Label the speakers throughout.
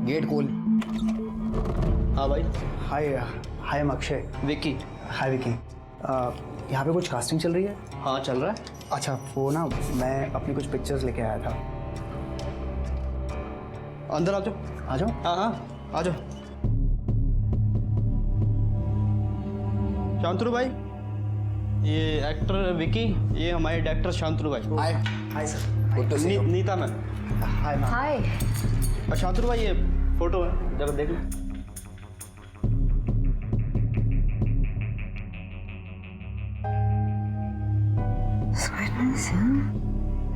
Speaker 1: Gate खोल।
Speaker 2: हाँ भाई।
Speaker 3: Hi hi I'm Akshay.
Speaker 2: Vicky.
Speaker 3: हाय विकी। यहाँ पे कुछ कास्टिंग चल रही है?
Speaker 2: हाँ चल रहा है।
Speaker 3: अच्छा वो ना मैं अपनी कुछ पिक्चर्स लेके आया था।
Speaker 2: अंदर आ जाओ।
Speaker 3: आ जाओ।
Speaker 2: हाँ हाँ आ जाओ। शांतनु भाई, ये एक्टर विकी, ये हमारे डायरेक्टर शांतनु भाई।
Speaker 1: Hi.
Speaker 3: Hi sir.
Speaker 1: Good to see you.
Speaker 2: Neeta ma'am.
Speaker 3: Hi ma'am.
Speaker 4: Hi.
Speaker 2: और शांतनु भाई, ये फोटो है, जरा देख लो।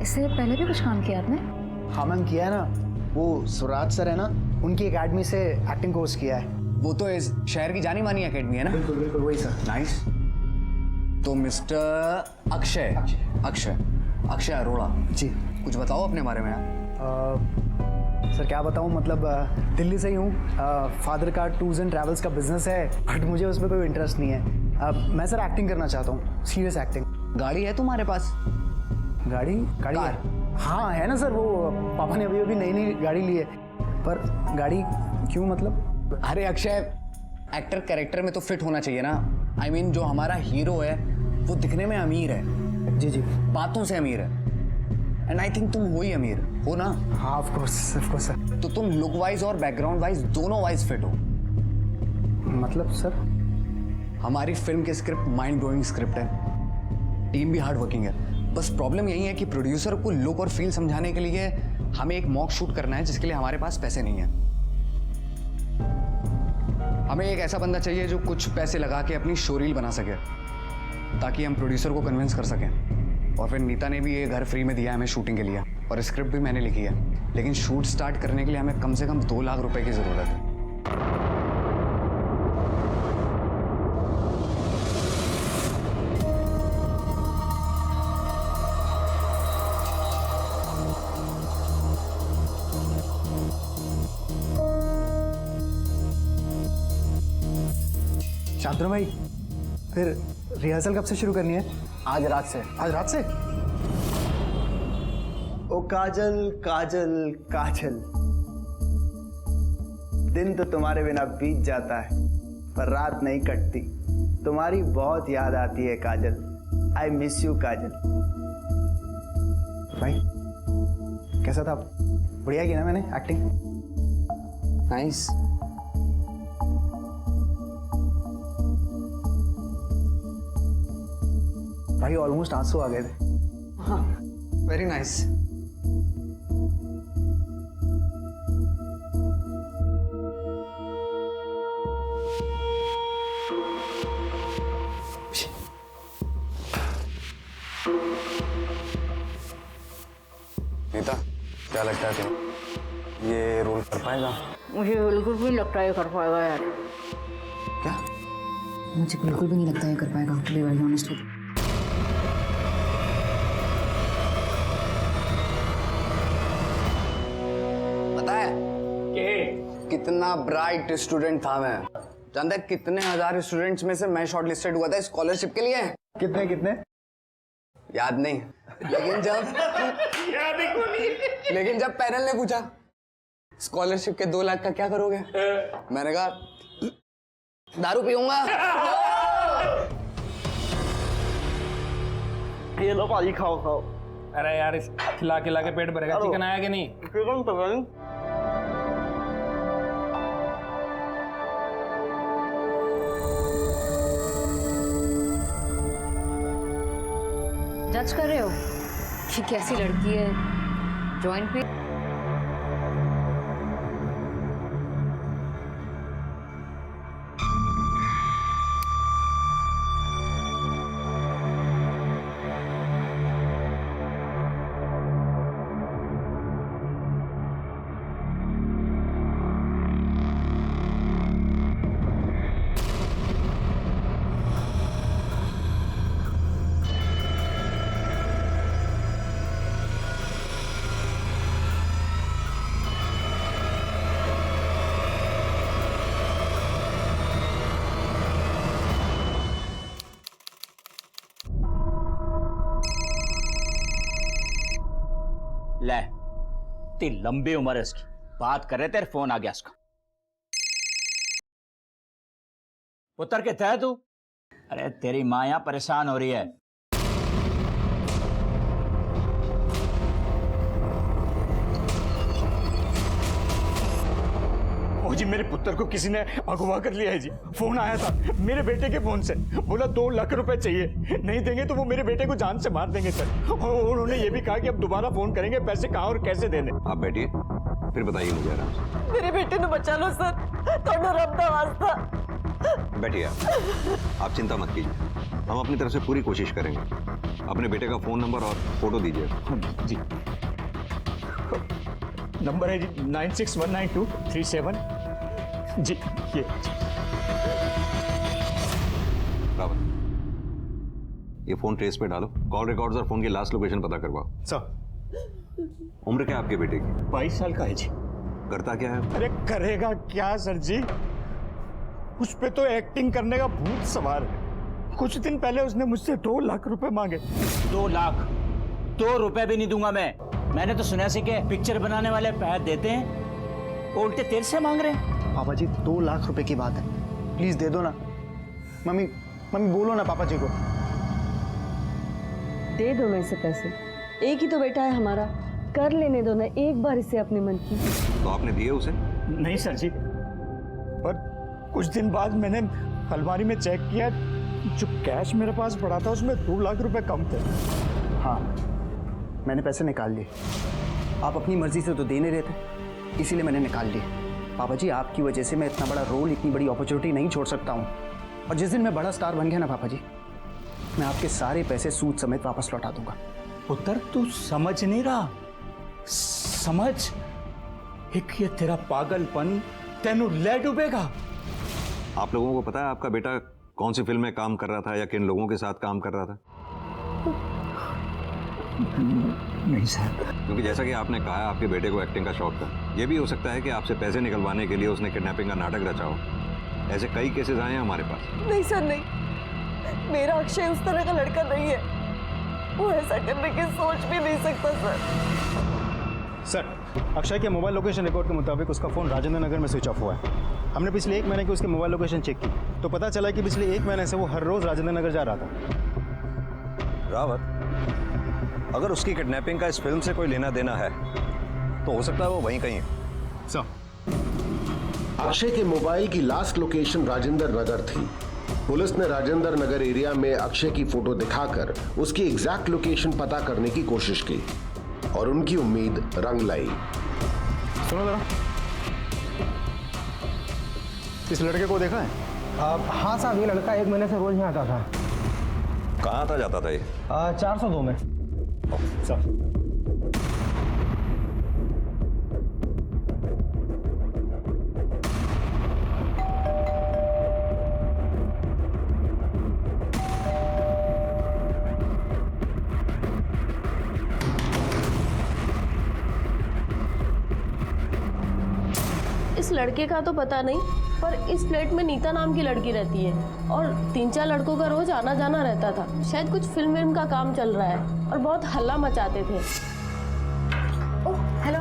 Speaker 4: इससे पहले भी कुछ काम किया आपने?
Speaker 3: हाँ मैम किया है ना। वो स्वराज सर है ना, उनकी एकेडमी से एक्टिंग कोर्स किया है।
Speaker 1: वो तो इस शहर की जानी मानी एकेडमी है ना?
Speaker 3: बिल्कुल बिल्कुल वही सर।
Speaker 1: नाइस। तो मिस्टर अक्षय अक्षय अक्षय अरोड़ा
Speaker 3: जी।
Speaker 1: कुछ बताओ अपने बारे में यार।
Speaker 3: सर क्या बताऊँ, मतलब दिल्ली से ही हूँ। फादर का टूर्स एंड ट्रैवल्स का बिजनेस है, बट मुझे उसमें कोई इंटरेस्ट नहीं है। मैं सर एक्टिंग करना चाहता हूँ, सीरियस एक्टिंग।
Speaker 1: गाड़ी है तुम्हारे पास?
Speaker 3: गाड़ी गाड़ी
Speaker 1: कार?
Speaker 3: हाँ है ना सर, वो पापा ने अभी अभी नई नई गाड़ी ली है। पर गाड़ी क्यों मतलब?
Speaker 1: अरे अक्षय, एक्टर कैरेक्टर में तो फिट होना चाहिए ना। I mean, जो हमारा हीरो है वो दिखने में अमीर है,
Speaker 3: जी जी।
Speaker 1: बातों से अमीर है। एंड आई थिंक तुम हो ही अमीर हो ना?
Speaker 3: हाँ ऑफ कोर्स सर।
Speaker 1: तो तुम लुक वाइज और बैकग्राउंड वाइज दोनों वाइज फिट हो।
Speaker 3: मतलब सर?
Speaker 1: हमारी फिल्म की स्क्रिप्ट माइंड ब्लोइंग स्क्रिप्ट है, टीम भी हार्ड वर्किंग है। बस प्रॉब्लम यही है कि प्रोड्यूसर को लुक और फील समझाने के लिए हमें एक मॉक शूट करना है, जिसके लिए हमारे पास पैसे नहीं है। हमें एक ऐसा बंदा चाहिए जो कुछ पैसे लगा के अपनी शोरील बना सके, ताकि हम प्रोड्यूसर को कन्विंस कर सकें। और फिर नीता ने भी ये घर फ्री में दिया है हमें शूटिंग के लिए, और स्क्रिप्ट भी मैंने लिखी है। लेकिन शूट स्टार्ट करने के लिए हमें कम से कम 2 लाख रुपए की ज़रूरत है।
Speaker 3: शांतनु भाई, फिर रिहर्सल कब से शुरू करनी है?
Speaker 1: आज रात से।
Speaker 3: आज रात से? ओ काजल काजल काजल, दिन तो तुम्हारे बिना बीत जाता है, पर रात नहीं कटती। तुम्हारी बहुत याद आती है काजल। आई मिस यू काजल। भाई कैसा था? बढ़िया की ना मैंने एक्टिंग?
Speaker 1: नाइस।
Speaker 3: भाई ऑलमोस्ट आंसू आ गए थे।
Speaker 1: हाँ, वेरी नाइस। नीता, क्या लगता है तुम्हें ये रोल कर पाएगा?
Speaker 4: मुझे बिल्कुल भी लगता है कर पाएगा यार।
Speaker 1: क्या?
Speaker 4: मुझे बिल्कुल भी नहीं लगता है कर पाएगा, to be very honest with you.
Speaker 1: पता है कितना ब्राइट स्टूडेंट था मैं? जानता है कितने हजार स्टूडेंट्स में से मैं शॉर्ट लिस्टेड हुआ था स्कॉलरशिप के लिए?
Speaker 3: कितने कितने?
Speaker 1: याद नहीं, लेकिन जब पैनल ने पूछा स्कॉलरशिप के 2 लाख का क्या करोगे, मैंने कहा दारू पीऊंगा।
Speaker 2: ये लो भाजी, खाओ खाओ।
Speaker 5: अरे यार, इस खिला खिला के पेट भरेगा। चिकन आया कि नहीं?
Speaker 2: चिकन पता नहीं।
Speaker 4: जज कर रहे हो कि कैसी लड़की है? जॉइंट पे
Speaker 6: ले, इतनी लंबी उम्र है इसकी, बात कर रहे तेरे फोन आ गया उसका। पुत्र कितना है तू? अरे तेरी माँ यहाँ परेशान हो रही है।
Speaker 7: ओ जी, मेरे पुत्र को किसी ने अगवा कर लिया है जी। फोन आया था मेरे बेटे के फोन से, बोला 2 लाख रुपए चाहिए, नहीं देंगे तो वो मेरे बेटे को जान से मार देंगे सर। और उन्होंने ये भी कहा कि अब दोबारा फोन करेंगे, पैसे कहाँ और कैसे देने।
Speaker 8: आप बैठिए, फिर बताइए मुझे आराम से।
Speaker 9: मेरे बेटे ने बचा लो सर, थोड़ा रब दा वास्ता।
Speaker 8: बैठिए आप चिंता मत कीजिए, हम अपनी तरफ से पूरी कोशिश करेंगे। अपने बेटे का फोन नंबर और फोटो दीजिए।
Speaker 7: जी, नंबर है जी 96192337 जी। ये
Speaker 8: रावत, ये फोन ट्रेस पे डालो, कॉल रिकॉर्ड्स और फोन की लास्ट लोकेशन पता करवाओ।
Speaker 7: सर,
Speaker 8: उम्र क्या आपके बेटे की?
Speaker 7: 22 साल का है जी।
Speaker 8: करता क्या है?
Speaker 7: अरे करेगा क्या सर जी, उस पे तो एक्टिंग करने का भूत सवार है। कुछ दिन पहले उसने मुझसे 2 लाख रुपए मांगे।
Speaker 6: 2 लाख? 2 रुपए भी नहीं दूंगा मैं। मैंने तो सुना सी के पिक्चर बनाने वाले पैसे देते हैं, उल्टे तेरे से मांग रहे हैं।
Speaker 3: पापा जी 2 लाख रुपए की बात है, प्लीज दे दो ना। मम्मी मम्मी बोलो ना पापा जी को।
Speaker 9: दे दो ना इसे पैसे, एक ही तो बेटा है हमारा, कर लेने दो ना एक बार इसे अपने मन की।
Speaker 8: तो आपने दिए उसे?
Speaker 7: नहीं सर जी, पर कुछ दिन बाद मैंने अलमारी में चेक किया, जो कैश मेरे पास पड़ा था उसमें 2 लाख रुपए कम थे।
Speaker 3: हाँ, मैंने पैसे निकाल लिए। आप अपनी मर्जी से तो दे नहीं रहे थे, इसीलिए मैंने निकाल लिए। पापा जी आपकी वजह से मैं इतना बड़ा रोल, इतनी बड़ी अपॉर्चुनिटी नहीं छोड़ सकता हूँ। और जिस दिन मैं बड़ा स्टार बन गया ना पापा जी, मैं आपके सारे पैसे सूद समेत वापस लौटा दूंगा।
Speaker 6: पुत्र तू समझ नहीं रहा, समझ। एक ये तेरा पागलपन तेनू ले डूबेगा।
Speaker 8: आप लोगों को पता है आपका बेटा कौन सी फिल्म में काम कर रहा था या किन लोगों के साथ काम कर रहा था?
Speaker 6: नहीं सर।
Speaker 8: क्योंकि जैसा कि आपने कहा आपके बेटे को एक्टिंग का शौक था, ये भी हो सकता है कि आपसे पैसे निकलवाने के लिए उसने किडनैपिंग का नाटक रचा हो। ऐसे कई केसेस आए हैं हमारे पास।
Speaker 9: नहीं सर नहीं, मेरा अक्षय उस तरह का लड़का नहीं है, वो ऐसा करने की सोच भी नहीं सकता सर।
Speaker 2: सर, अक्षय के मोबाइल लोकेशन रिकॉर्ड के मुताबिक उसका फ़ोन राजेंद्र नगर में स्विच ऑफ हुआ है। हमने पिछले 1 महीने की उसके मोबाइल लोकेशन चेक की, तो पता चला कि पिछले 1 महीने से वो हर रोज़ राजेंद्र नगर जा रहा था।
Speaker 8: रावत, अगर उसकी किडनैपिंग का इस फिल्म से कोई लेना देना है तो हो सकता है वो वहीं कहीं है।
Speaker 2: सर,
Speaker 10: अक्षय के मोबाइल की लास्ट लोकेशन राजेंद्र नगर थी। पुलिस ने राजेंद्र नगर एरिया में अक्षय की फोटो दिखाकर उसकी एग्जैक्ट लोकेशन पता करने की कोशिश की और उनकी उम्मीद रंग लाई।
Speaker 2: सुनो जरा, इस लड़के को देखा है?
Speaker 11: हाँ साहब, ये लड़का 1 महीने से रोज यहाँ आता था।
Speaker 8: कहाँ था जाता था ये?
Speaker 11: 402 में।
Speaker 2: सर,
Speaker 9: इस लड़के का तो पता नहीं, पर इस फ्लैट में नीता नाम की लड़की रहती है और 3-4 लड़कों का रोज आना जाना रहता था। शायद कुछ फिल्म का काम चल रहा है और बहुत हल्ला मचाते थे। ओह हेलो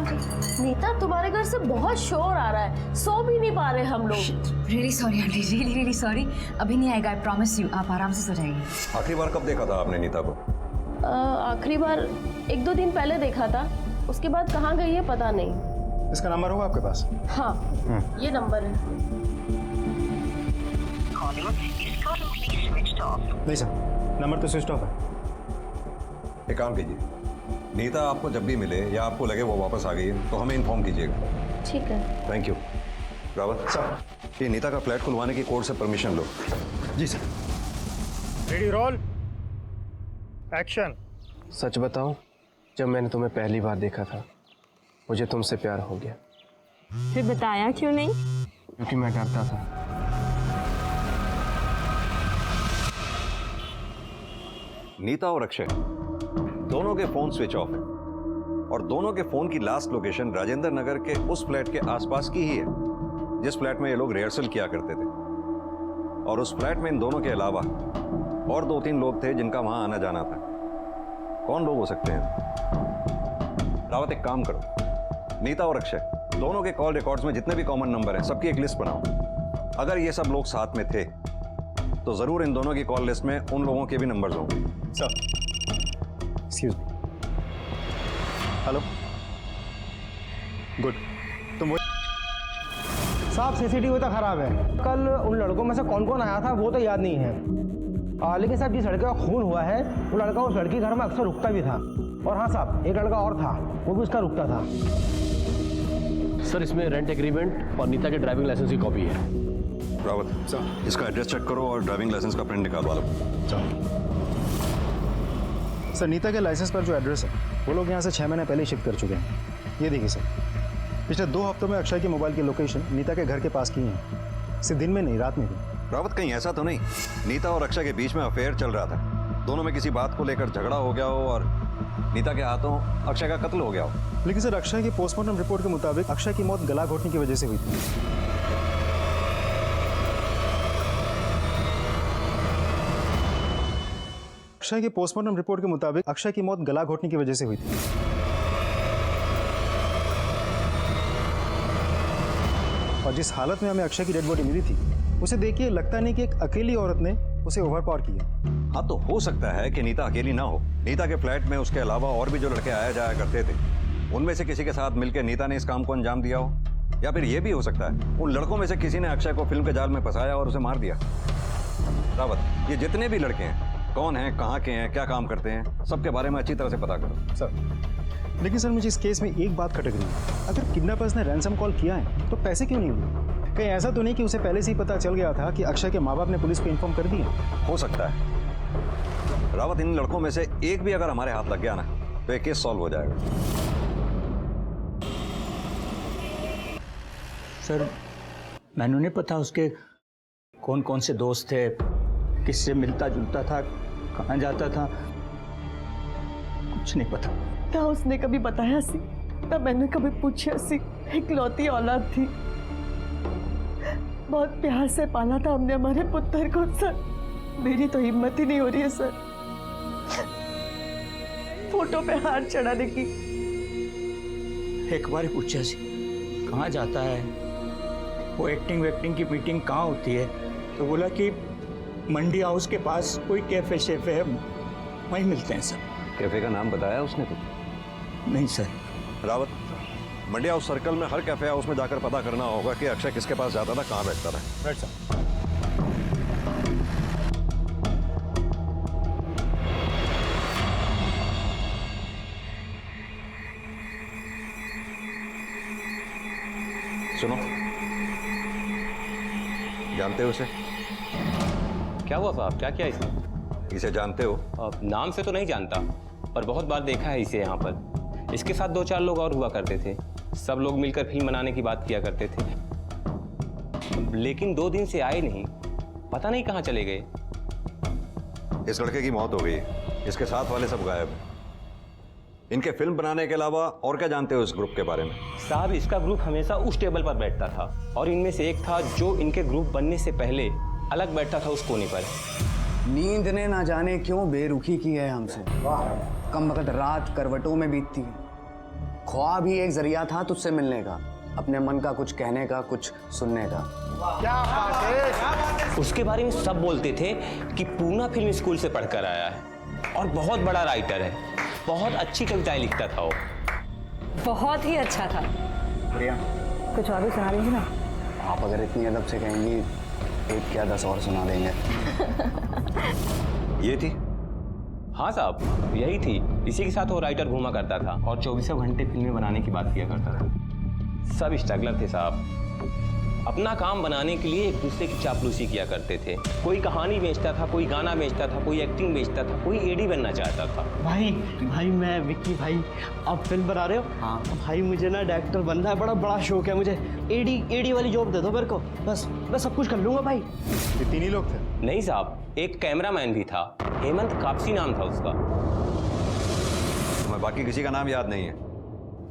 Speaker 9: नीता, तुम्हारे घर से बहुत शोर आ रहा है, सो भी नहीं पा रहे हम लोग।
Speaker 4: Really sorry aunty, really sorry. अभी नहीं आएगा, आई प्रॉमिस यू। आप आराम से सो जाइए।
Speaker 8: आखिरी बार कब देखा था आपने नीता को?
Speaker 9: आखिरी बार 1-2 दिन पहले देखा था, उसके बाद कहाँ गई है पता नहीं।
Speaker 2: इसका नंबर होगा आपके पास?
Speaker 9: हाँ, ये नंबर है।
Speaker 2: नहीं सर, नंबर तो स्विच ऑफ है।
Speaker 8: एक काम कीजिए, नीता आपको जब भी मिले या आपको लगे वो वापस आ गई है तो हमें इन्फॉर्म कीजिएगा।
Speaker 9: ठीक है।
Speaker 8: Thank you. रावत
Speaker 2: सर,
Speaker 8: ये नीता का फ्लैट खुलवाने की कोर्ट से परमिशन लो।
Speaker 2: जी सर। Ready roll, action.
Speaker 11: सच बताऊं, जब मैंने तुम्हें पहली बार देखा था मुझे तुमसे प्यार हो गया।
Speaker 9: फिर बताया क्यों नहीं?
Speaker 11: क्योंकि मैं डरता था।
Speaker 8: नीता और अक्षय दोनों के फोन स्विच ऑफ है और दोनों के फोन की लास्ट लोकेशन राजेंद्र नगर के उस फ्लैट के आसपास की ही है जिस फ्लैट में ये लोग रिहर्सल किया करते थे। और उस फ्लैट में इन दोनों के अलावा और 2-3 लोग थे जिनका वहां आना जाना था। कौन लोग हो सकते हैं? रावत, एक काम करो, नीता और अक्षय दोनों के कॉल रिकॉर्ड्स में जितने भी कॉमन नंबर हैं सबकी एक लिस्ट बनाओ। अगर ये सब लोग साथ में थे तो जरूर इन दोनों की कॉल लिस्ट में उन लोगों के भी नंबर्स होंगे।
Speaker 2: Sir excuse me. Hello, good. तुम वो
Speaker 12: साहब सीसीटीवी तो खराब है। कल उन लड़कों में से कौन कौन आया था वो तो याद नहीं है, लेकिन साहब जिस लड़के का खून हुआ है वो लड़का उस लड़की के घर में अक्सर रुकता भी था। और हाँ साहब, एक लड़का और था, वो भी उसका रुकता था।
Speaker 11: सर इसमें रेंट एग्रीमेंट और नीता के ड्राइविंग लाइसेंस की कॉपी है।
Speaker 8: रावत सर, इसका एड्रेस चेक करो और ड्राइविंग लाइसेंस का प्रिंट निकालवा लो।
Speaker 2: सर नीता के लाइसेंस पर जो एड्रेस है वो लोग यहाँ से 6 महीने पहले ही शिफ्ट कर चुके हैं। ये देखिए सर, पिछले 2 हफ्तों में अक्षय की मोबाइल की लोकेशन नीता के घर के पास की है, सिर्फ दिन में नहीं रात में भी।
Speaker 8: रावत कहीं ऐसा तो नहीं नीता और अक्षय के बीच में अफेयर चल रहा था, दोनों में किसी बात को लेकर झगड़ा हो गया हो और नीता के हाथों अक्षय का कत्ल हो गया हो?
Speaker 2: लेकिन सर अक्षय की पोस्टमार्टम रिपोर्ट के मुताबिक अक्षय की मौत गला घोटने की वजह से हुई थी। अक्षय की पोस्टमार्टम रिपोर्ट के मुताबिक अक्षय की मौत गला घोटने की वजह से हुई थी। और जिस हालत में हमें अक्षय की डेड बॉडी मिली थी उसे देखिए लगता नहीं कि एक अकेली औरत ने उसे ओवरपावर किया।
Speaker 8: हाँ तो हो सकता है कि नीता अकेली ना हो। नीता के फ्लैट में उसके अलावा और भी जो लड़के आया जाया करते थे उनमें से किसी के साथ मिलकर नीता ने इस काम को अंजाम दिया हो, या फिर यह भी हो सकता है उन लड़कों में से किसी ने अक्षय को फिल्म के जाल में फंसाया और उसे मार दिया। रावत, ये जितने भी लड़के हैं कौन हैं, कहाँ के हैं, क्या काम करते हैं, सबके बारे में अच्छी तरह से पता करो।
Speaker 2: सर लेकिन सर मुझे इस केस में एक बात खटक रही है, अगर किडनैपर्स ने रैंसम कॉल किया है तो पैसे क्यों नहीं हुए? कहीं ऐसा तो नहीं कि उसे पहले से ही पता चल गया था कि अक्षय के माँ बाप ने पुलिस को इन्फॉर्म कर दिया?
Speaker 8: हो सकता है रावत, इन लड़कों में से एक भी अगर हमारे हाथ लग गया ना तो एक केस सॉल्व हो जाएगा।
Speaker 6: सर मैंने नहीं पता उसके कौन कौन से दोस्त थे, किससे मिलता जुलता था, कहाँ जाता था, कुछ नहीं पता।
Speaker 9: ना उसने कभी बताया सी, ना मैंने कभी पूछा सी। इकलौती औलाद थी, बहुत प्यार से पाला था हमने हमारे पुत्र को। सर मेरी तो हिम्मत ही नहीं हो रही है सर फोटो पे हाथ चढ़ाने की।
Speaker 6: एक बार पूछा सी कहाँ जाता है, वो एक्टिंग वेक्टिंग की मीटिंग कहाँ होती है, तो बोला कि मंडी हाउस के पास कोई कैफे शेफे है, वहीं मिलते हैं सर।
Speaker 8: कैफे का नाम बताया उसने कुछ?
Speaker 6: नहीं सर।
Speaker 8: रावत, मंडी हाउस सर्कल में हर कैफे हाउस में जाकर पता करना होगा कि अक्षय किसके पास जाता था, कहाँ बैठता था।
Speaker 2: Right sir.
Speaker 8: सुनो, जानते हो उसे?
Speaker 13: क्या हुआ साहब, क्या किया इसने?
Speaker 8: इसे जानते हो?
Speaker 13: नाम से तो नहीं जानता, पर बहुत बार देखा है इसे यहाँ पर। इसके साथ 2-4 लोग और हुआ करते थे, सब लोग मिलकर फिल्म बनाने की बात किया करते थे, लेकिन 2 दिन से आए नहीं, पता नहीं कहाँ चले गए।
Speaker 8: इस लड़के की मौत हो गई, इसके साथ वाले सब गायब हैं। इनके फिल्म बनाने के अलावा और क्या जानते हो इस ग्रुप के बारे में?
Speaker 13: साहब इसका ग्रुप हमेशा उस टेबल पर बैठता था और इनमें से एक था जो इनके ग्रुप बनने से पहले अलग बैठता था उस कोने पर।
Speaker 1: नींद ने ना जाने क्यों बेरुखी की है हमसे, कम वक्त रात करवटों में बीतती है। ख्वाब ही एक जरिया था तुझसे मिलने का, अपने मन का कुछ कहने का, कुछ सुनने का।
Speaker 12: क्या बात है?
Speaker 13: उसके बारे में सब बोलते थे कि पूना फिल्म स्कूल से पढ़कर आया है और बहुत बड़ा राइटर है, बहुत अच्छी कविताएं लिखता था वो।
Speaker 4: बहुत ही अच्छा था।
Speaker 1: प्रिया,
Speaker 4: कुछ और भी सुना दीजिए ना।
Speaker 1: आप अगर इतनी अदब से कहेंगी एक क्या 10 और सुना देंगे।
Speaker 8: ये थी?
Speaker 13: हाँ साहब यही थी, इसी के साथ वो राइटर घूमा करता था और 24 घंटे फिल्में बनाने की बात किया करता था। सब स्ट्रगलर थे साहब, अपना काम बनाने के लिए एक दूसरे की चापलूसी किया करते थे। कोई कहानी बेचता था, कोई गाना बेचता था, कोई एक्टिंग बेचता था, कोई एडी बनना चाहता था।
Speaker 12: भाई मैं विक्की भाई, आप फिल्म बना रहे हो? हाँ भाई, मुझे ना डायरेक्टर बनना है, बड़ा शौक है मुझे। एडी वाली जॉब दे दो मेरे को, बस मैं सब कुछ कर लूंगा भाई।
Speaker 2: ये 3 ही लोग थे?
Speaker 13: नहीं साहब, एक कैमरामैन भी था, हेमंत कापसी नाम था उसका।
Speaker 8: तुम्हें बाकी किसी का नाम याद नहीं है?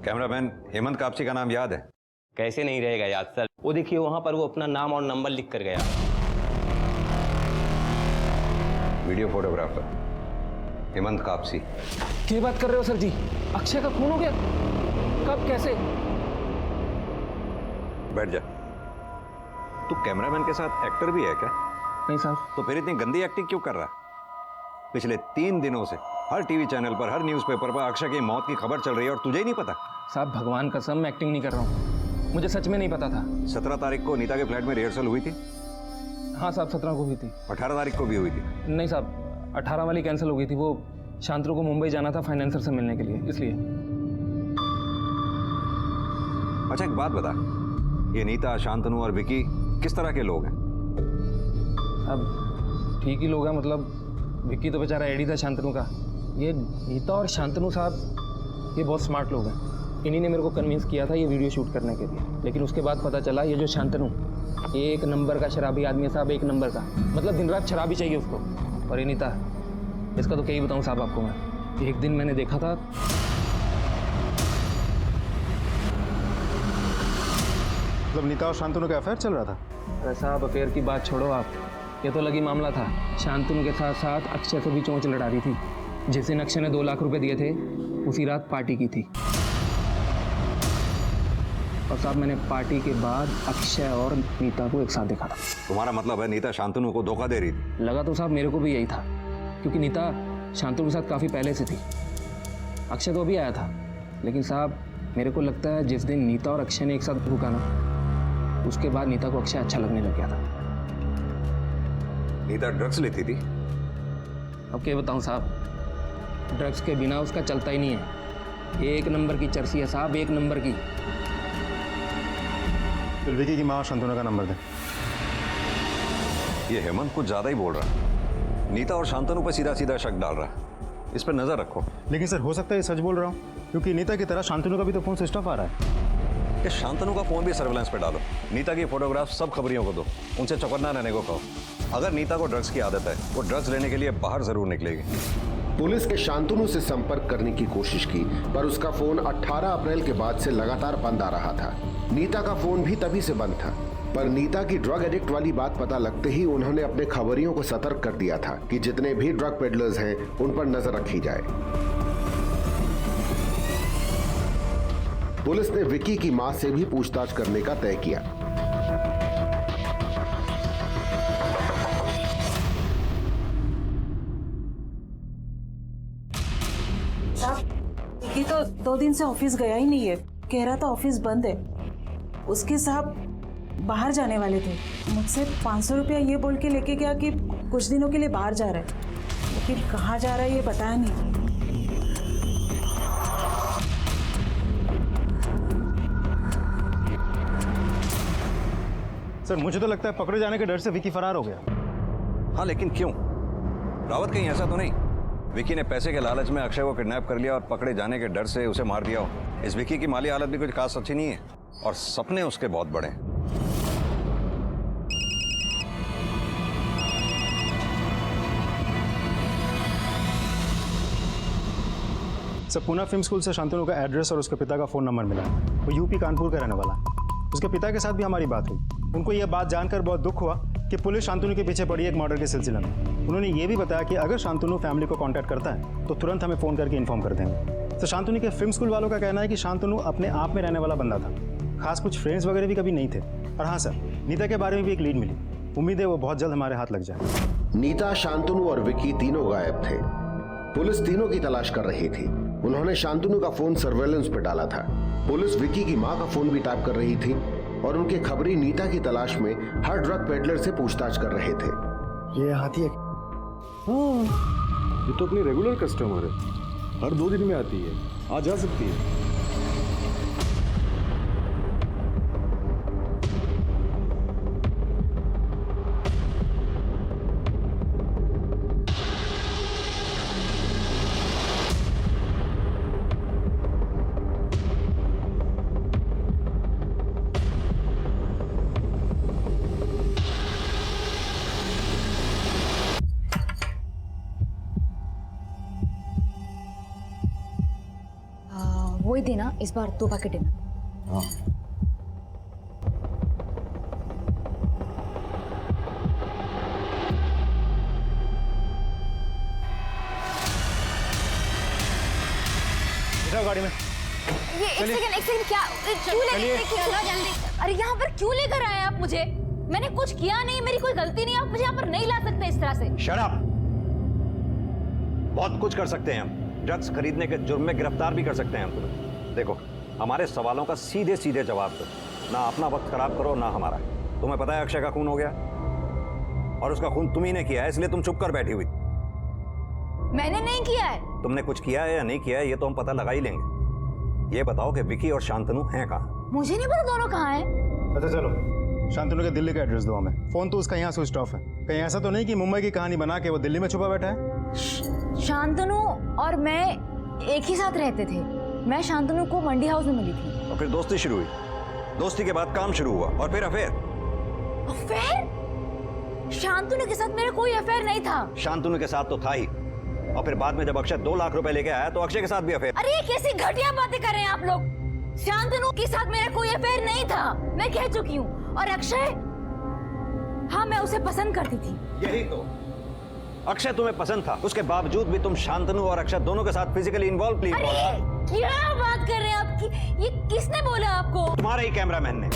Speaker 8: कैमरामैन हेमंत कापसी का नाम याद है?
Speaker 13: कैसे नहीं रहेगा याद सर, वो देखिए वहां पर वो अपना नाम और नंबर लिख कर गया।
Speaker 8: Video photographer Hemant Kapsi.
Speaker 11: क्या बात कर रहे हो सर जी? अक्षय का खून हो गया? कब, कैसे?
Speaker 8: बैठ जा। तू कैमरामैन के साथ एक्टर भी है क्या?
Speaker 5: नहीं साहब।
Speaker 8: तो फिर इतनी गंदी एक्टिंग क्यों कर रहा है? पिछले 3 दिनों से हर टीवी चैनल पर, हर न्यूज़पेपर पर अक्षय की मौत की खबर चल रही है और तुझे ही नहीं पता?
Speaker 5: साहब भगवान कसम मैं एक्टिंग नहीं कर रहा हूँ, मुझे सच में नहीं पता था।
Speaker 8: 17 तारीख को नीता के फ्लैट में रिहर्सल हुई थी?
Speaker 5: हाँ साहब 17 को हुई थी।
Speaker 8: 18 तारीख को भी हुई थी?
Speaker 5: नहीं साहब 18 वाली कैंसिल हो गई थी, वो शांतनु को मुंबई जाना था फाइनेंसर से मिलने के लिए, इसलिए।
Speaker 8: अच्छा एक बात बता, ये नीता, शांतनु और विकी किस तरह के लोग हैं?
Speaker 5: अब ठीक ही लोग हैं, मतलब विक्की तो बेचारा एडी था शांतनु का। ये नीता और शांतनु साहब ये बहुत स्मार्ट लोग हैं। इन्हीं ने मेरे को कन्विंस किया था ये वीडियो शूट करने के लिए, लेकिन उसके बाद पता चला ये जो शांतनु एक नंबर का शराबी आदमी है साहब, एक नंबर का, मतलब दिन रात शराबी चाहिए उसको। और ये नीता, इसका तो क्या ही बताऊँ साहब आपको मैं। एक दिन मैंने देखा था,
Speaker 2: मतलब नीता और शांतनु का अफेयर चल रहा था?
Speaker 5: अरे साहब अफेयर की बात छोड़ो आप, ये तो लगी मामला था। शांतनु के साथ साथ अक्षय से भी चोंच लड़ा रही थी। जिस दिन अक्षय ने 2 लाख रुपए दिए थे उसी रात पार्टी की थी। और साहब मैंने पार्टी के बाद अक्षय और नीता को एक साथ देखा था।
Speaker 8: तुम्हारा मतलब है नीता शांतनु को धोखा दे रही थी?
Speaker 5: लगा तो साहब मेरे को भी यही था, क्योंकि नीता शांतनु के साथ काफ़ी पहले से थी। अक्षय तो अभी आया था, लेकिन साहब मेरे को लगता है जिस दिन नीता और अक्षय ने एक साथ रुका ना, उसके बाद नीता को अक्षय अच्छा लगने लग गया था।
Speaker 8: नीता ड्रग्स लेती थी?
Speaker 5: अब क्या बताऊं साहब, ड्रग्स के बिना उसका चलता ही नहीं है। एक नंबर की चर्सी है साहब, एक नंबर की।
Speaker 2: फिर विकी की माँ और शांतनु का नंबर दें।
Speaker 8: ये हेमंत कुछ ज़्यादा ही बोल रहा है। नीता और शांतनु पर सीधा सीधा शक डाल रहा है। इस पर नज़र रखो।
Speaker 2: लेकिन सर हो सकता है ये सच बोल रहा हूँ, क्योंकि नीता की तरह शांतनु का भी तो फ़ोन स्विच ऑफ आ रहा है।
Speaker 8: कि शांतनु का फ़ोन भी सर्विलांस पे डालो, नीता की फोटोग्राफ सब खबरियों को दो, उनसे चौकन्ना रहने को कहो। अगर नीता को ड्रग्स की आदत है, वो ड्रग्स लेने के लिए बाहर जरूर निकलेगी।
Speaker 10: पुलिस ने शांतनु से संपर्क करने की कोशिश की, पर उसका फोन 18 अप्रैल के बाद से लगातार बंद आ रहा था। नीता का फोन भी तभी से बंद था, पर नीता की ड्रग एडिक्ट वाली बात पता लगते ही उन्होंने अपने खबरियों को सतर्क कर दिया था कि जितने भी ड्रग पेडलर्स हैं उन पर नजर रखी जाए। पुलिस ने विकी की मां से भी पूछताछ करने का तय किया।
Speaker 14: विकी तो 2 दिन से ऑफिस गया ही नहीं है, कह रहा था ऑफिस बंद है। उसके साहब बाहर जाने वाले थे, मुझसे 500 रुपया ये बोल के लेके गया कि कुछ दिनों के लिए बाहर जा रहा है, लेकिन कहाँ जा रहा है ये बताया नहीं।
Speaker 2: सर मुझे तो लगता है पकड़े जाने के डर से विकी फरार हो गया।
Speaker 8: हाँ लेकिन क्यों? रावत कहीं ऐसा तो नहीं विकी ने पैसे के लालच में अक्षय को किडनैप कर लिया और पकड़े जाने के डर से उसे मार दिया हो? इस विकी की माली हालत भी कुछ खास अच्छी नहीं है और सपने उसके बहुत बड़े हैं।
Speaker 2: सर पूना फिल्म स्कूल से शांतनु का एड्रेस और उसके पिता का फ़ोन नंबर मिला। वो यूपी कानपुर का रहने वाला है। उसके पिता के साथ भी हमारी बात हुई। उनको यह बात जानकर बहुत दुख हुआ कि पुलिस शांतनु के पीछे पड़ी एक मर्डर के सिलसिले में। उन्होंने ये भी बताया कि अगर शांतनु फैमिली को कांटेक्ट करता है तो तुरंत हमें फ़ोन करके इन्फॉर्म कर देंगे। तो शांतनु के फिल्म स्कूल वालों का कहना है कि शांतनु अपने आप में रहने वाला बंदा था, खास कुछ फ्रेंड्स वगैरह भी कभी नहीं थे। और हाँ सर, नीता के बारे में भी एक लीड मिली, उम्मीद है वो बहुत जल्द हमारे हाथ लग जाए।
Speaker 10: नीता, शांतनु और विकी तीनों गायब थे। पुलिस तीनों की तलाश कर रही थी। उन्होंने शांतनु का फोन सर्वेलेंस पे डाला था। पुलिस विकी की मां का फोन भी टैप कर रही थी और उनके खबरी नीता की तलाश में हर ड्रग पेडलर से पूछताछ कर रहे थे।
Speaker 2: ये हाथी है?
Speaker 15: ये तो अपनी रेगुलर कस्टमर है, हर 2 दिन में आती है, आ जा सकती है।
Speaker 4: वो ही देना इस बार 2 पैकेट देना।
Speaker 15: हाँ
Speaker 2: जाओ गाड़ी में।
Speaker 4: ये एक सेकंड क्या क्यों चलो जल्दी। अरे यहाँ पर क्यों लेकर आए आप मुझे? मैंने कुछ किया नहीं, मेरी कोई गलती नहीं, आप मुझे यहाँ पर नहीं ला सकते इस तरह से।
Speaker 8: Shut up. बहुत कुछ कर सकते हैं हम। ड्रग्स खरीदने के जुर्म में गिरफ्तार भी कर सकते हैं हम तुम्हें। देखो, हमारे सवालों का सीधे सीधे जवाब दो, ना अपना वक्त खराब करो ना हमारा। तुम्हें पता है अक्षय का खून हो गया और उसका खून तुम ही ने किया है, इसलिए तुम चुप कर बैठी हुई।
Speaker 4: मैंने नहीं किया है।
Speaker 8: तुमने कुछ किया है या नहीं किया है ये तो हम पता लगा ही लेंगे। ये बताओ कि विकी और शांतनु हैं कहाँ?
Speaker 4: मुझे नहीं पता दोनों कहाँ हैं।
Speaker 2: अच्छा चलो, शांतनु के दिल्ली का एड्रेस दो हमें। फोन तो उसका यहाँ स्विच ऑफ है। कहीं ऐसा तो नहीं कि मुंबई की कहानी बना के वो दिल्ली में छुपा बैठा है?
Speaker 4: शांतनु और मैं एक ही साथ रहते थे। मैं शांतनु को मंडी हाउस में मिली थी।
Speaker 8: और फिर दोस्ती शुरू हुई, दोस्ती के बाद काम शुरू हुआ और फिर अफेयर।
Speaker 4: अफेयर? शांतनु के साथ मेरा कोई अफेयर नहीं था।
Speaker 8: शांतनु के साथ तो था ही, और फिर बाद में जब अक्षय 2 लाख रुपए लेके आया तो अक्षय के साथ भी अफेयर।
Speaker 4: अरे कैसी घटिया बातें कर रहे हैं आप लोग। शांतनु के साथ मेरा कोई अफेयर नहीं था, मैं कह चुकी हूँ। और अक्षय, हाँ मैं उसे पसंद करती थी।
Speaker 8: यही तो, अक्षय तुम्हें पसंद था, उसके बावजूद भी तुम शांतनु और अक्षय दोनों के साथ फिजिकली इन्वॉल्व थी।
Speaker 4: क्या बात कर रहे हैं आप? ये किसने बोला आपको?
Speaker 8: तुम्हारे ही कैमरामैन ने।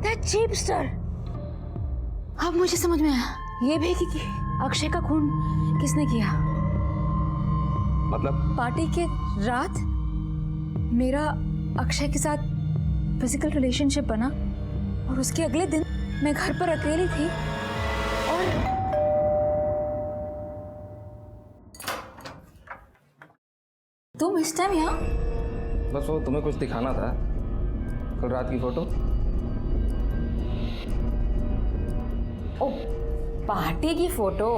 Speaker 4: That cheapster। अब मुझे समझ में आया, ये भी कि अक्षय का खून किसने किया।
Speaker 8: मतलब?
Speaker 4: पार्टी के रात मेरा अक्षय के साथ फिजिकल रिलेशनशिप बना और उसके अगले दिन मैं घर पर अकेली थी और तुम इस टाइम यहाँ?
Speaker 5: बस वो तुम्हें कुछ दिखाना था, कल रात की फोटो।
Speaker 4: ओ, पार्टी की फोटो।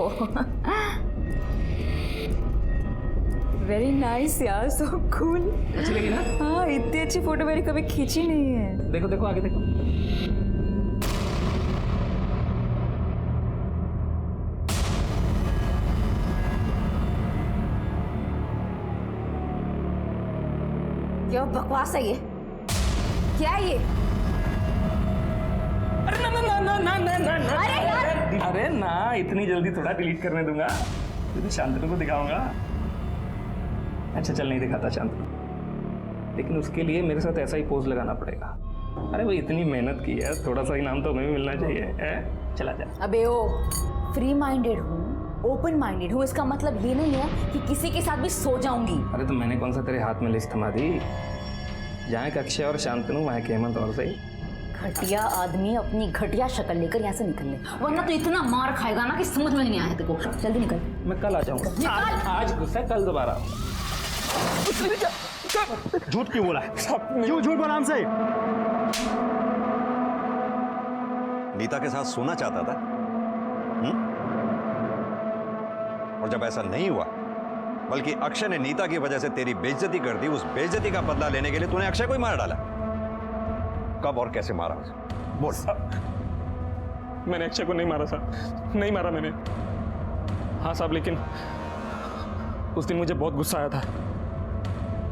Speaker 4: वेरी नाइस यार, सो कूल।
Speaker 5: अच्छी लगी ना?
Speaker 4: हाँ, इतनी अच्छी फोटो मैंने कभी खींची नहीं है।
Speaker 5: देखो देखो आगे देखो।
Speaker 4: क्या बकवास है ये? क्या है ये?
Speaker 5: अरे ना ना ना ना ना ना ना ना।
Speaker 4: अरे यार!
Speaker 5: अरे ना, इतनी जल्दी थोड़ा डिलीट करने दूंगा। तो शांतनु को दिखाऊंगा। अच्छा चल, नहीं दिखाता शांतनु, लेकिन उसके लिए मेरे साथ ऐसा ही पोज लगाना पड़ेगा। अरे वो इतनी मेहनत की है, थोड़ा सा इनाम तो हमें भी मिलना चाहिए। चला जा।
Speaker 4: अबे ओ, फ्री माइंडेड हूँ, ओपन माइंडेड हूँ, इसका मतलब ये नहीं है कि किसी के साथ भी सो जाऊंगी।
Speaker 5: अरे तो मैंने कौन सा तेरे हाथ में लिस्ट थमा दी? जहाँ एक अक्षय और शांतनु, वहाँ एक हेमंत और सही।
Speaker 4: घटिया आदमी अपनी घटिया शक्ल लेकर यहाँ से निकल ले, वरना तो इतना मार खाएगा ना कि समझ में नहीं आया तेरे को। जल्दी निकल।
Speaker 5: मैं कल आ जाऊंगा। आज गुस्सा, कल दोबारा।
Speaker 2: झूठ क्यों बोला? क्यों झूठ बोला हमसे?
Speaker 8: नीता के साथ सोना चाहता था, और जब ऐसा नहीं हुआ, बल्कि अक्षय ने नीता की वजह से तेरी बेइज्जती कर दी, उस बेइज्जती का बदला लेने के लिए तूने अक्षय को ही मार डाला। कब और कैसे मारा उसे? बोल।
Speaker 5: मैंने अक्षय को नहीं मारा साहब, नहीं मारा मैंने। हाँ साहब, लेकिन उस दिन मुझे बहुत गुस्सा आया था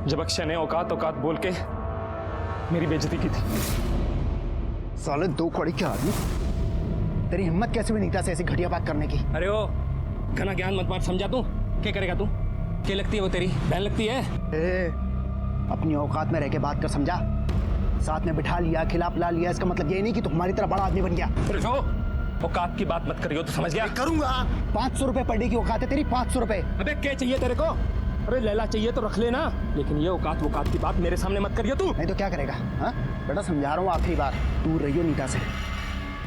Speaker 5: जब अक्षय ने औकात औकात बोल के मेरी बेइज्जती की थी।
Speaker 3: साले दो कौड़ी के आदमी, तेरी हिम्मत कैसे हुई नीता से ऐसी घटिया बात करने की?
Speaker 5: अरे ओ, घना ज्ञान मत बांट, समझा तू? क्या करेगा तू? क्या लगती है वो तेरी बहन लगती है?
Speaker 3: अपनी औकात में रह के बात कर, समझा? साथ में बिठा लिया, खिला पिला लिया, इसका मतलब ये नहीं कि तू हमारी तरह बड़ा आदमी बन गया।
Speaker 5: औकात की बात मत करियो, तो समझ गया?
Speaker 3: करूंगा। 500 रुपए पर डे की औकात है तेरी, 500 रुपए।
Speaker 5: अबे क्या चाहिए तेरे को? अरे लैला चाहिए तो रख लेना, लेकिन ये औकात वकात की बात मेरे सामने मत करियो तू।
Speaker 3: नहीं तो क्या करेगा? हाँ बेटा, समझा रहा हूँ आखिरी बार, दूर रहियो नीता से,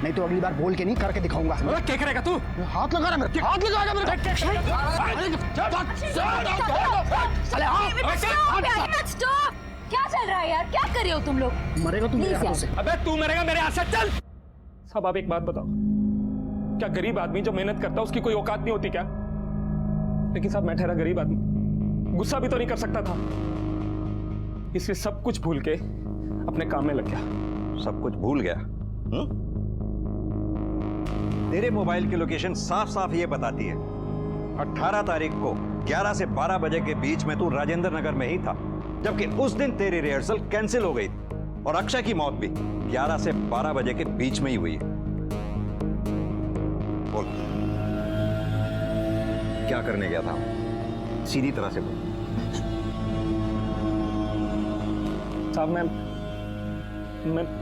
Speaker 3: नहीं तो अगली बार बोल के नहीं करके दिखाऊंगा।
Speaker 5: क्या करेगा तू?
Speaker 3: हाथ लगा रहा मेरे, हाथ लगाएगा मेरे।
Speaker 4: क्या चल रहा है यार? क्या कर रहे हो तुम लोग?
Speaker 3: मरेगा तू मेरे हाथों से।
Speaker 5: अबे तू मरेगा मेरे हाथ से। चल साहब, आप एक बात बताओ, क्या गरीब आदमी जो मेहनत करता है उसकी कोई औकात नहीं होती क्या? लेकिन साहब, मैं ठहरा गरीब आदमी, गुस्सा भी तो नहीं कर सकता था, इसलिए सब कुछ भूल के अपने काम में लग गया।
Speaker 8: सब कुछ भूल गया? तेरे मोबाइल की लोकेशन साफ साफ ये बताती है 18 तारीख को 11 से 12 बजे के बीच में तू राजेंद्र नगर में ही था, जबकि उस दिन तेरी रिहर्सल कैंसिल हो गई थी और अक्षय की मौत भी 11 से 12 बजे के बीच में ही हुई है। बोल, क्या करने गया था? सीधी तरह से बोल।
Speaker 5: साहब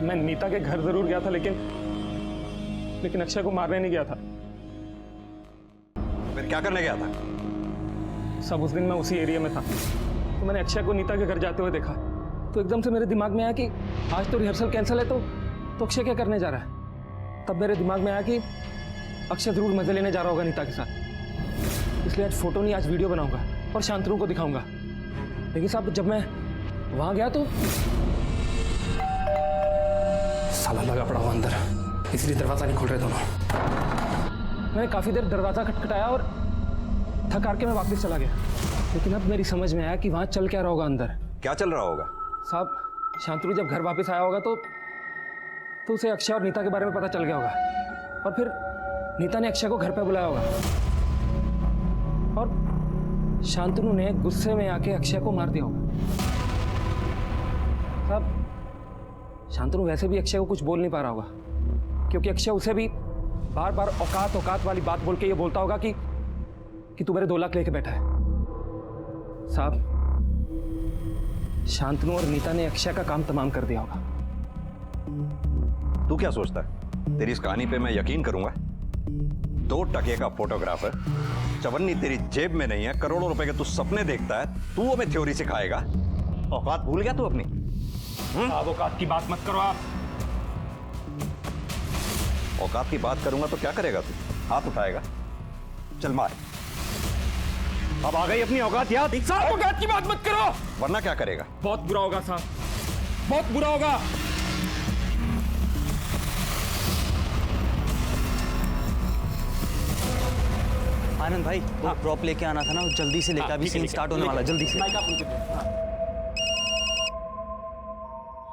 Speaker 5: मैं नीता के घर जरूर गया था, लेकिन अक्षय को मारने नहीं गया था।
Speaker 8: फिर क्या करने गया था?
Speaker 5: सब उस दिन मैं उसी एरिया में था, तो मैंने अक्षय को नीता के घर जाते हुए देखा। तो एकदम से मेरे दिमाग में आया कि आज तो रिहर्सल कैंसिल है, तो अक्षय क्या करने जा रहा है। तब मेरे दिमाग में आया कि अक्षय जरूर मजे लेने जा रहा होगा नीता के साथ, इसलिए आज फोटो नहीं, आज वीडियो बनाऊंगा और शांतनु को दिखाऊंगा। लेकिन साहब जब मैं वहां गया तो
Speaker 11: साला लगा पड़ा हुआ अंदर, इसलिए दरवाजा नहीं खोल रहे दोनों।
Speaker 5: मैंने काफी देर दरवाजा खटखटाया और थक हार के मैं वापस चला गया। लेकिन अब मेरी समझ में आया कि वहां चल क्या रहा होगा अंदर।
Speaker 8: क्या चल रहा होगा?
Speaker 5: साहब शांतनु जब घर वापस आया होगा तो उसे अक्षय और नीता के बारे में पता चल गया होगा, और फिर नीता ने अक्षय को घर पे बुलाया होगा, और शांतनु ने गुस्से में आके अक्षय को मार दिया होगा। साहब शांतनु वैसे भी अक्षय को कुछ बोल नहीं पा रहा होगा, क्योंकि अक्षय उसे भी बार बार औकात वाली बात बोल के ये बोलता होगा कि तू मेरे 2 लाख लेके बैठा है। साहब शांतनु और नीता ने अक्षय का काम तमाम कर दिया होगा।
Speaker 8: तू क्या सोचता है तेरी इस कहानी पे मैं यकीन करूंगा? 2 टके का फोटोग्राफर, चवन्नी तेरी जेब में नहीं है, करोड़ों रुपए के तू सपने देखता है, तू हमें थ्योरी सिखाएगा? औकात भूल गया तू अपनी?
Speaker 5: आप औकात की बात मत करो। आप
Speaker 8: औकात की बात करूंगा तो क्या करेगा तू? हाथ उठाएगा? चल मार। अब आ गई अपनी औकात याद?
Speaker 5: साहब औकात की बात मत करो,
Speaker 8: वरना क्या करेगा?
Speaker 5: बहुत बुरा होगा साहब, बहुत बुरा होगा।
Speaker 3: आनंद भाई वो ड्रॉप लेके आना था ना, जल्दी से लेकर, अभी सीन स्टार्ट होने वाला, जल्दी से।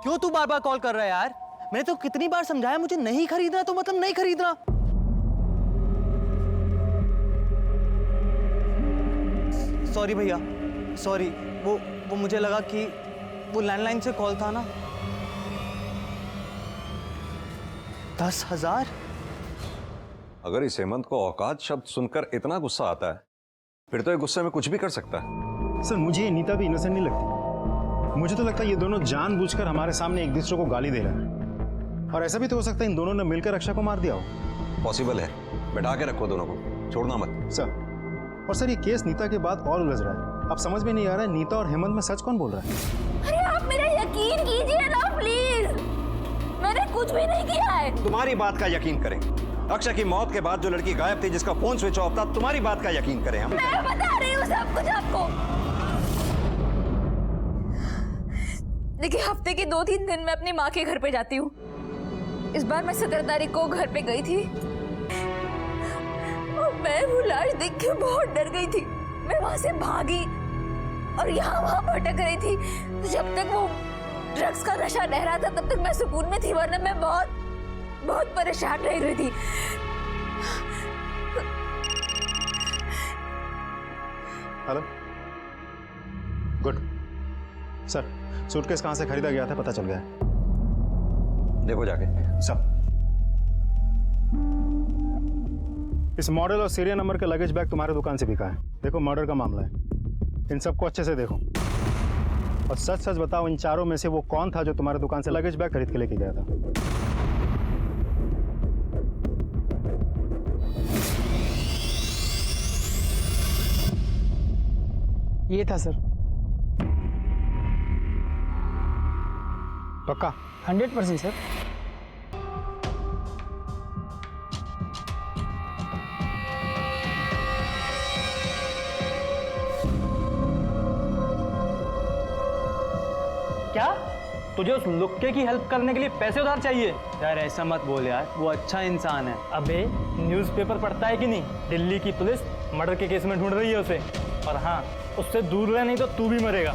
Speaker 3: क्यों तू बार बार कॉल कर रहा है यार? मैंने तो कितनी बार समझाया मुझे नहीं खरीदना तो मतलब नहीं खरीदना। सॉरी भैया, सॉरी, वो मुझे लगा कि वो लैंडलाइन से कॉल था ना। 10,000?
Speaker 8: अगर इस हेमंत को औकात शब्द सुनकर इतना गुस्सा आता है, फिर तो ये गुस्से में कुछ भी कर सकता है।
Speaker 2: सर मुझे ये नीता भी इनोसेंट नहीं लगती। मुझे तो लगता है ये दोनों जानबूझकर हमारे सामने एक दूसरे को गाली दे रहे हैं, और ऐसा भी तो हो सकता है इन दोनों ने मिलकर अक्षय को मार दिया हो।
Speaker 8: पॉसिबल है, बैठा के रखो दोनों को, छोड़ना मत।
Speaker 2: सर, और सर ये केस नीता के बाद और उलझ रहा है। अब समझ में नहीं आ रहा है नीता और हेमंत में सच कौन बोल रहा है।
Speaker 4: अरे आप मेरा यकीन कीजिए ना प्लीज, मैंने कुछ भी नहीं किया है।
Speaker 8: तुम्हारी बात का यकीन करें? अक्षय की मौत के बाद जो लड़की गायब थी, जिसका फोन स्विच ऑफ था, तुम्हारी बात का यकीन करें हम?
Speaker 4: मैं बता रही हूँ सब कुछ आपको। देखिए हफ्ते के 2-3 दिन मैं अपनी माँ के घर पे जाती हूँ। इस बार मैं 17 तारीख को घर पे गई थी और मैं वो लाश देख के बहुत डर गई थी। मैं वहां से भागी और यहाँ वहां भटक रही थी। तो जब तक वो ड्रग्स का नशा लह रहा था तब तक मैं सुकून में थी, वरना मैं बहुत परेशान रह रही थी।
Speaker 2: हेलो, गुड सर, सूटकेस कहाँ से खरीदा गया था पता चल गया है।
Speaker 8: देखो जाके।
Speaker 2: सब इस मॉडल और सीरियल नंबर का लगेज बैग तुम्हारे दुकान से बिका है। देखो मर्डर का मामला है, इन सबको अच्छे से देखो और सच सच बताओ इन चारों में से वो कौन था जो तुम्हारे दुकान से लगेज बैग खरीद के लेके गया था।
Speaker 12: ये था सर।
Speaker 2: पक्का?
Speaker 12: 100% सर।
Speaker 3: क्या तुझे उस लुक्के की हेल्प करने के लिए पैसे उधार चाहिए? यार ऐसा मत बोल यार, वो अच्छा इंसान है। अबे न्यूज़पेपर पढ़ता है कि नहीं? दिल्ली की पुलिस मर्डर के केस में ढूंढ रही है उसे, और हाँ उससे दूर रह नहीं तो तू भी मरेगा।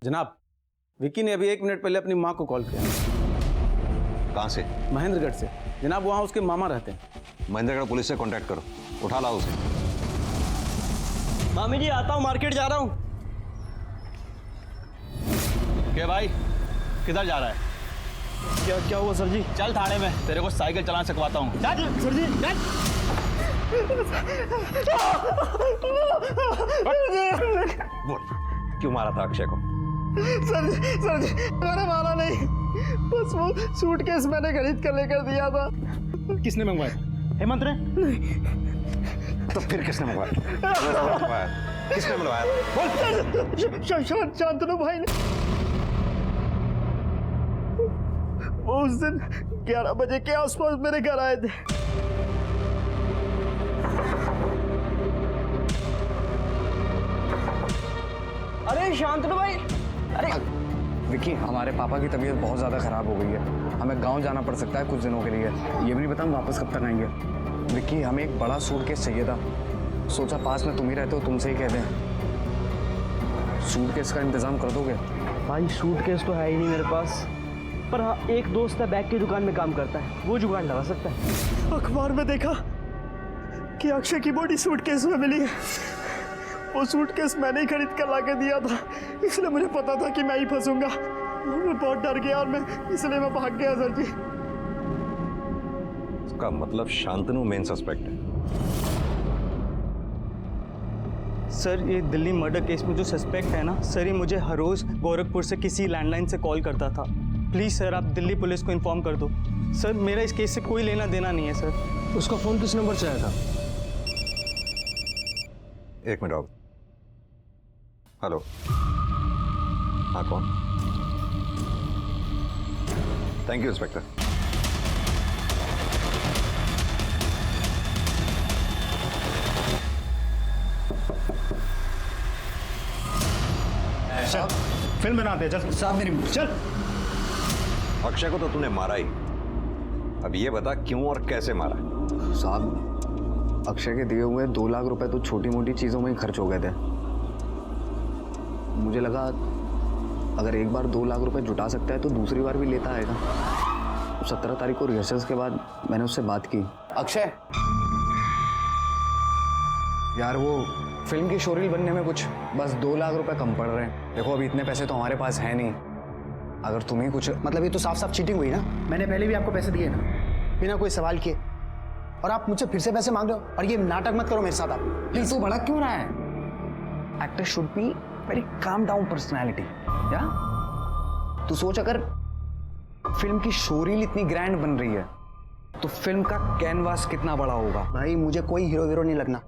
Speaker 11: जनाब, विक्की ने अभी 1 मिनट पहले अपनी माँ को कॉल किया।
Speaker 8: कहाँ से?
Speaker 11: महेंद्रगढ़ से। जनाब वहाँ उसके मामा रहते हैं।
Speaker 8: महेंद्रगढ़ पुलिस से कांटेक्ट करो, उठा लाओ उसे।
Speaker 3: मामी जी आता हूँ, मार्केट जा रहा हूँ।
Speaker 13: क्या भाई, किधर जा रहा है?
Speaker 3: क्या हुआ सर जी?
Speaker 13: चल थाने में, तेरे को साइकिल चलाना सिखवाता हूँ।
Speaker 3: सर जी
Speaker 8: बोल, क्यों मारा था अक्षय को?
Speaker 12: सर जी मैंने मारा नहीं, बस वो सूटकेस मैंने खरीद कर लेकर दिया था।
Speaker 2: किसने मंगवाया? हेमंत ने?
Speaker 8: तो फिर किसने मंगवाया? किसने मंगवाया? बोल।
Speaker 12: शांतनु भाई ने। वो उस दिन 11 बजे के आसपास मेरे घर आए थे। अरे शांतनु भाई, अरे
Speaker 1: विक्की, हमारे पापा की तबीयत बहुत ज़्यादा ख़राब हो गई है, हमें गांव जाना पड़ सकता है कुछ दिनों के लिए। ये भी नहीं पता हम वापस कब तक आएंगे। विक्की, हमें एक बड़ा सूटकेस चाहिए था, सोचा पास में तुम ही रहते हो, तुमसे ही कह दें। सूटकेस का इंतज़ाम कर दोगे?
Speaker 12: भाई सूटकेस तो है ही नहीं मेरे पास, पर हाँ एक दोस्त है बैग की दुकान में काम करता है, वो जुगाड़ लगा सकता है। अखबार में देखा कि अक्षय की बॉडी सूटकेस में मिली है। वो सूटकेस मैंने ही खरीद कर ला के दिया था, इसलिए मुझे पता था कि मैं ही फंसूंगा। मैं बहुत डर गया और इसलिए मैं भाग गया सर जी।
Speaker 8: इसका मतलब शांतनु मेन सस्पेक्ट है।
Speaker 16: सर ये दिल्ली मर्डर केस में जो सस्पेक्ट है ना सर, ये मुझे हर रोज गोरखपुर से किसी लैंडलाइन से कॉल करता था। प्लीज़ सर आप दिल्ली पुलिस को इन्फॉर्म कर दो। सर मेरा इस केस से कोई लेना देना नहीं है सर।
Speaker 12: उसका फ़ोन किस नंबर से आया था?
Speaker 8: एक मिनट आओ। हेलो, हाँ कौन? Thank you inspector.
Speaker 2: चल फिल्म बनाते हैं, चल
Speaker 3: साहब मेरी
Speaker 2: चल।
Speaker 8: अक्षय को तो तूने मारा ही, अब ये बता क्यों और कैसे मारा?
Speaker 1: साहब, अक्षय के दिए हुए 2 लाख रुपए तो छोटी मोटी चीज़ों में ही खर्च हो गए थे। मुझे लगा अगर एक बार 2 लाख रुपए जुटा सकता है तो दूसरी बार भी लेता आएगा। 17 तारीख को रिहर्सल्स के बाद मैंने उससे बात की। अक्षय यार, वो फिल्म की शोरील बनने में कुछ बस 2 लाख रुपए कम पड़ रहे हैं। देखो अभी इतने पैसे तो हमारे पास है नहीं, अगर तुम्हें कुछ
Speaker 3: मतलब ये तो साफ साफ चीटिंग हुई ना। मैंने पहले भी आपको पैसे दिए ना, बिना कोई सवाल किए, और आप मुझसे फिर से पैसे मांग रहे हो। और ये नाटक मत करो मेरे साथ आप प्लीज।
Speaker 1: तू भड़क क्यों रहा है? Actor should be very calm down personality. या तू सोच, अगर फिल्म की शोरील इतनी ग्रैंड बन रही है तो फिल्म का कैनवास कितना बड़ा होगा।
Speaker 3: भाई मुझे कोई हीरो वीरो नहीं लगना,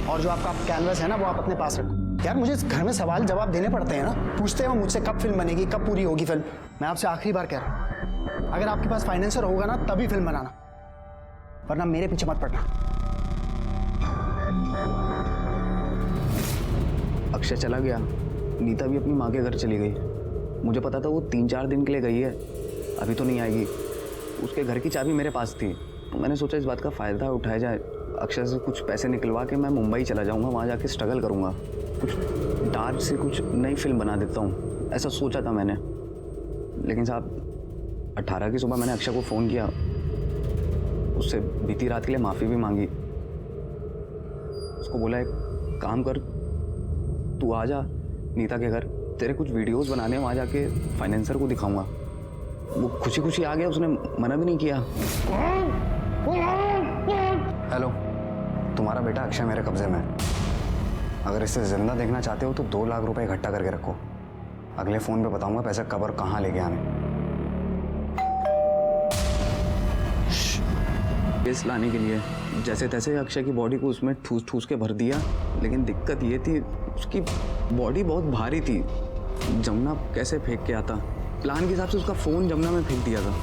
Speaker 3: और जो आपका कैनवास है ना वो आप अपने पास रखो। यार मुझे इस घर में सवाल जवाब देने पड़ते हैं ना, पूछते हैं वो मुझसे कब फिल्म बनेगी, कब पूरी होगी फिल्म। मैं आपसे आखिरी बार कह रहा हूँ, अगर आपके पास फाइनेंसर होगा ना तभी फिल्म बनाना, वरना मेरे पीछे मत पड़ना।
Speaker 1: अक्षय चला गया, नीता भी अपनी माँ के घर चली गई। मुझे पता था वो 3-4 दिन के लिए गई है, अभी तो नहीं आएगी। उसके घर की चाबी मेरे पास थी, तो मैंने सोचा इस बात का फ़ायदा उठाया जाए। अक्षय से कुछ पैसे निकलवा के मैं मुंबई चला जाऊंगा, वहाँ जाके स्ट्रगल करूंगा, कुछ डार्क से कुछ नई फिल्म बना देता हूँ, ऐसा सोचा था मैंने। लेकिन साहब 18 की सुबह मैंने अक्षय को फ़ोन किया, उससे बीती रात के लिए माफ़ी भी मांगी। उसको बोला एक काम कर, तू आ जा नीता के घर, तेरे कुछ वीडियोस बनाने, वहाँ जाके फाइनेंसर को दिखाऊंगा। वो खुशी खुशी आ गया, उसने मना भी नहीं किया। हेलो, तुम्हारा बेटा अक्षय मेरे कब्जे में है। अगर इसे जिंदा देखना चाहते हो तो 2 लाख रुपए इकट्ठा करके रखो, अगले फ़ोन पे बताऊंगा पैसे कब और कहाँ लेके आने। केस लाने के लिए जैसे तैसे अक्षय की बॉडी को उसमें ठूस ठूस के भर दिया, लेकिन दिक्कत ये थी उसकी बॉडी बहुत भारी थी। जमुना कैसे फेंक के आता, प्लान के हिसाब से उसका फ़ोन जमुना में फेंक दिया था।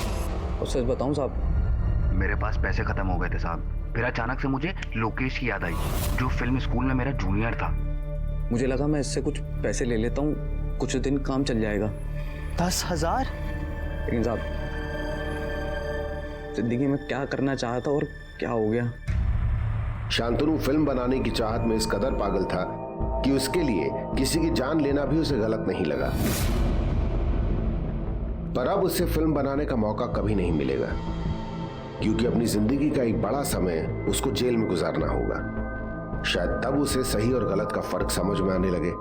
Speaker 1: और सच बताऊं साहब, मेरे पास पैसे ख़त्म हो गए थे साहब। फिर अचानक से मुझे लोकेश की याद आई, जो फिल्म स्कूल में मेरा जूनियर था। मुझे लगा मैं इससे कुछ पैसे ले लेता हूँ, कुछ दिन काम चल जाएगा।
Speaker 16: 10,000?
Speaker 1: लेकिन साहब जिंदगी में क्या करना चाहता और क्या हो गया।
Speaker 10: शांतनु फिल्म बनाने की चाहत में इस कदर पागल था कि उसके लिए किसी की जान लेना भी उसे गलत नहीं लगा। पर अब उससे फिल्म बनाने का मौका कभी नहीं मिलेगा, क्योंकि अपनी जिंदगी का एक बड़ा समय उसको जेल में गुजारना होगा। शायद तब उसे सही और गलत का फर्क समझ में आने लगे।